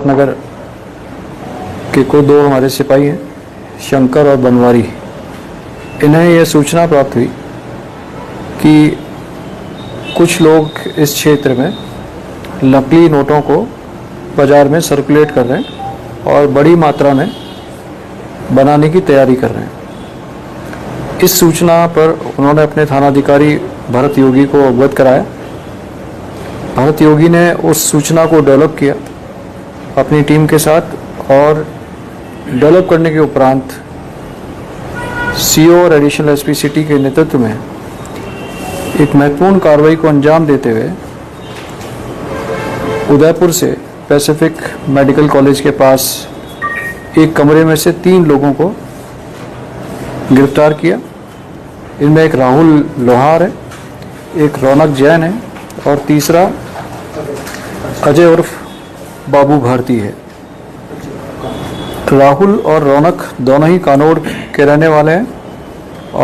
सिद्धार्थनगर के को दो हमारे सिपाही हैं, शंकर और बनवारी। इन्हें यह सूचना प्राप्त हुई कि कुछ लोग इस क्षेत्र में नकली नोटों को बाज़ार में सर्कुलेट कर रहे हैं और बड़ी मात्रा में बनाने की तैयारी कर रहे हैं। इस सूचना पर उन्होंने अपने थानाधिकारी भरत योगी को अवगत कराया। भरत योगी ने उस सूचना को डेवलप किया अपनी टीम के साथ और डेवलप करने के उपरांत सीओ और एडिशनल एसपी सिटी के नेतृत्व में एक महत्वपूर्ण कार्रवाई को अंजाम देते हुए उदयपुर से पैसिफिक मेडिकल कॉलेज के पास एक कमरे में से 3 लोगों को गिरफ्तार किया। इनमें एक राहुल लोहार है, एक रौनक जैन है और तीसरा अजय उर्फ बाबू भारती है। राहुल और रौनक दोनों ही कानौड़ के रहने वाले हैं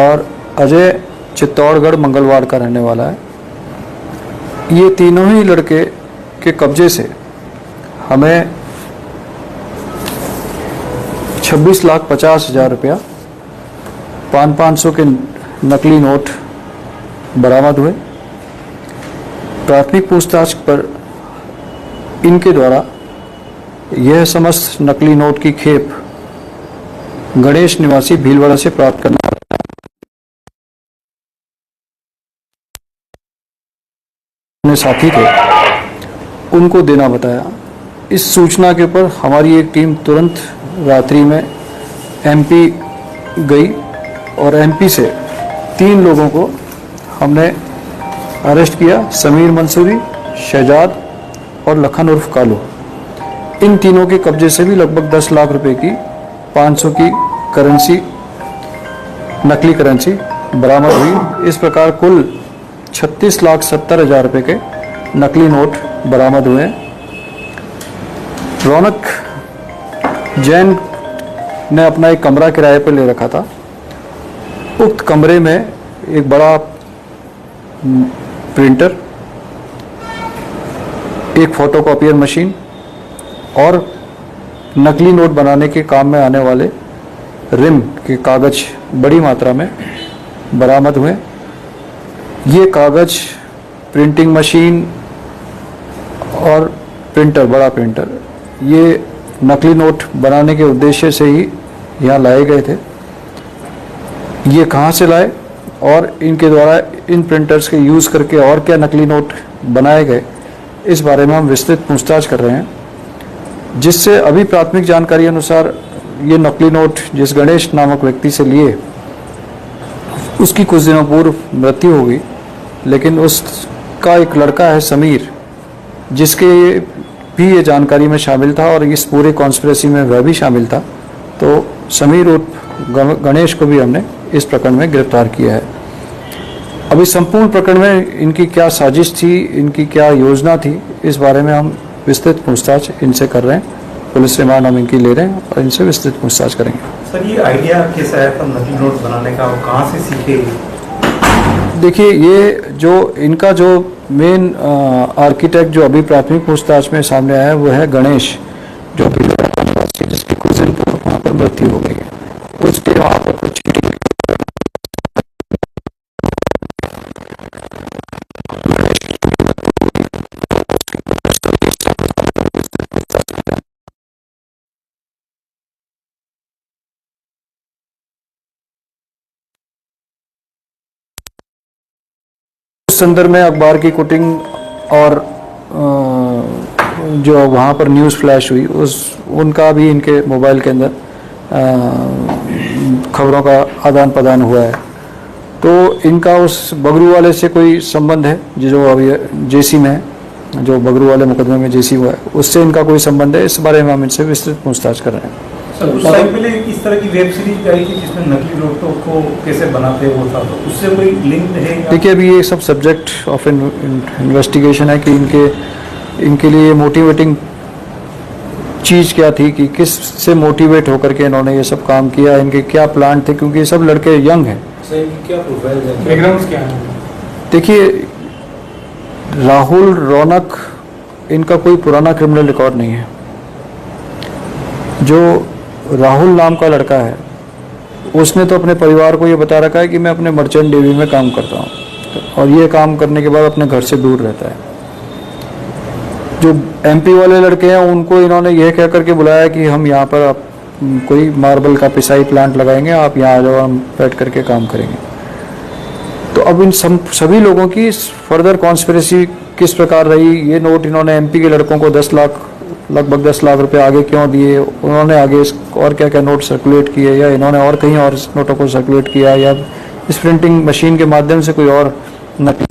और अजय चित्तौड़गढ़ मंगलवार का रहने वाला है। ये तीनों ही लड़के के कब्जे से हमें 26,50,000 रुपया 500 के नकली नोट बरामद हुए। प्राथमिक पूछताछ पर इनके द्वारा यह समस्त नकली नोट की खेप गणेश निवासी भीलवाड़ा से प्राप्त करना अपने साथी थे उनको देना बताया। इस सूचना के ऊपर हमारी एक टीम तुरंत रात्रि में एमपी गई और एमपी से 3 लोगों को हमने अरेस्ट किया, समीर मंसूरी, शहजाद और लखन उर्फ कालू। इन तीनों के कब्जे से भी लगभग 10 लाख रुपए की 500 की करेंसी, नकली करेंसी बरामद हुई। इस प्रकार कुल 36,70,000 रुपए के नकली नोट बरामद हुए। रौनक जैन ने अपना एक कमरा किराए पर ले रखा था। उक्त कमरे में एक बड़ा प्रिंटर, एक फोटोकॉपियर मशीन और नकली नोट बनाने के काम में आने वाले रिम के कागज बड़ी मात्रा में बरामद हुए। ये कागज, प्रिंटिंग मशीन और प्रिंटर, बड़ा प्रिंटर, ये नकली नोट बनाने के उद्देश्य से ही यहाँ लाए गए थे। ये कहाँ से लाए और इनके द्वारा इन प्रिंटर्स के यूज़ करके और क्या नकली नोट बनाए गए, इस बारे में हम विस्तृत पूछताछ कर रहे हैं। जिससे अभी प्राथमिक जानकारी अनुसार ये नकली नोट जिस गणेश नामक व्यक्ति से लिए उसकी कुछ दिनों पूर्व मृत्यु हो गई, लेकिन उसका एक लड़का है समीर, जिसके भी ये जानकारी में शामिल था और इस पूरे कॉन्स्पिरेसी में वह भी शामिल था। तो समीर उर्फ गणेश को भी हमने इस प्रकरण में गिरफ्तार किया है। अभी संपूर्ण प्रकरण में इनकी क्या साजिश थी, इनकी क्या योजना थी, इस बारे में हम विस्तृत पूछताछ इनसे कर रहे हैं। पुलिस रिमांड हम इनकी ले रहे हैं और इनसे विस्तृत पूछताछ करेंगे। सर, ये आइडिया कैसा है तो नकली नोट बनाने का, और कहाँ से सीखे? देखिए, ये जो इनका जो मेन आर्किटेक्ट जो अभी प्राथमिक पूछताछ में सामने आया है वो है गणेश, जो जिसकी कुछ दिन पूर्व वहाँ पर मृत्यु हो गई है। उसके वहाँ पर कुछ संदर्भ में अखबार की कटिंग और जो वहाँ पर न्यूज़ फ्लैश हुई उनका भी इनके मोबाइल के अंदर खबरों का आदान प्रदान हुआ है। तो इनका उस बगरू वाले से कोई संबंध है जो अभी जेसी में है, जो बगरू वाले मुकदमे में जेसी हुआ है, उससे इनका कोई संबंध है। इस बारे में हम इनसे विस्तृत पूछताछ कर रहे हैं। उस टाइम पहले इस तरह की वेब सीरीज आई थी जिसमें नकली नोटों को कैसे बनाते वो था, तो उससे कोई लिंक है? देखिए, अभी ये सब सब्जेक्ट ऑफ इन्वेस्टिगेशन है कि इनके लिए मोटिवेटिंग चीज़ क्या थी, कि किस से मोटिवेट होकर के इन्होंने ये सब काम किया, इनके क्या प्लान थे, क्योंकि ये सब लड़के यंग हैं। क्या प्रोफाइल है, बैकग्राउंड क्या है? देखिए, राहुल, रौनक, इनका कोई पुराना क्रिमिनल रिकॉर्ड नहीं है। जो राहुल नाम का लड़का है, उसने तो अपने परिवार को ये बता रखा है कि मैं अपने मर्चेंट नेवी में काम करता हूँ, और ये काम करने के बाद अपने घर से दूर रहता है। जो MP वाले लड़के हैं उनको इन्होंने यह कह करके बुलाया कि हम यहाँ पर आप कोई मार्बल का पिसाई प्लांट लगाएंगे, आप यहाँ आ जाओ, हम बैठ करके काम करेंगे। तो अब इन सभी लोगों की फर्दर कॉन्स्पिरेसी किस प्रकार रही, ये नोट इन्होंने MP के लड़कों को लगभग 10 लाख रुपए आगे क्यों दिए, उन्होंने आगे और क्या क्या नोट सर्कुलेट किए, या इन्होंने और कहीं और नोटों को सर्कुलेट किया, या इस प्रिंटिंग मशीन के माध्यम से कोई और नकली।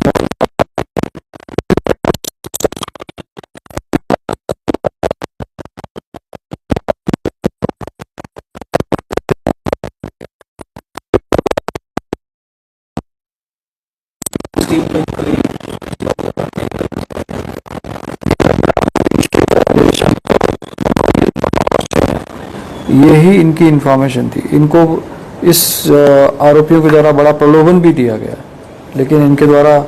यही इनकी इंफॉर्मेशन थी। इनको इस आरोपियों के द्वारा बड़ा प्रलोभन भी दिया गया, लेकिन इनके द्वारा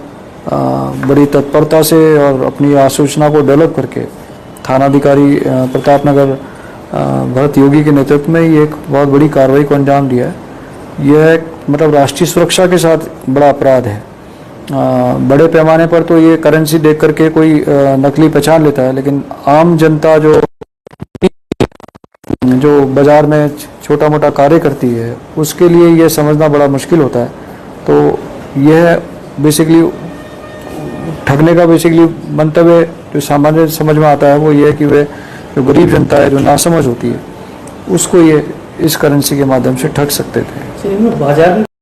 बड़ी तत्परता से और अपनी आसूचना को डेवलप करके थानाधिकारी प्रताप नगर भरत योगी के नेतृत्व में ये एक बहुत बड़ी कार्रवाई को अंजाम दिया है। यह मतलब राष्ट्रीय सुरक्षा के साथ बड़ा अपराध है। बड़े पैमाने पर तो ये करेंसी देख करके कोई नकली पहचान लेता है, लेकिन आम जनता जो बाजार में छोटा मोटा कार्य करती है, उसके लिए यह समझना बड़ा मुश्किल होता है। तो यह बेसिकली ठगने का बेसिकली मंतव्य जो सामान्य समझ में आता है वो ये है कि वे जो गरीब जनता है, जो नासमझ होती है, उसको ये इस करेंसी के माध्यम से ठग सकते थे। बाजार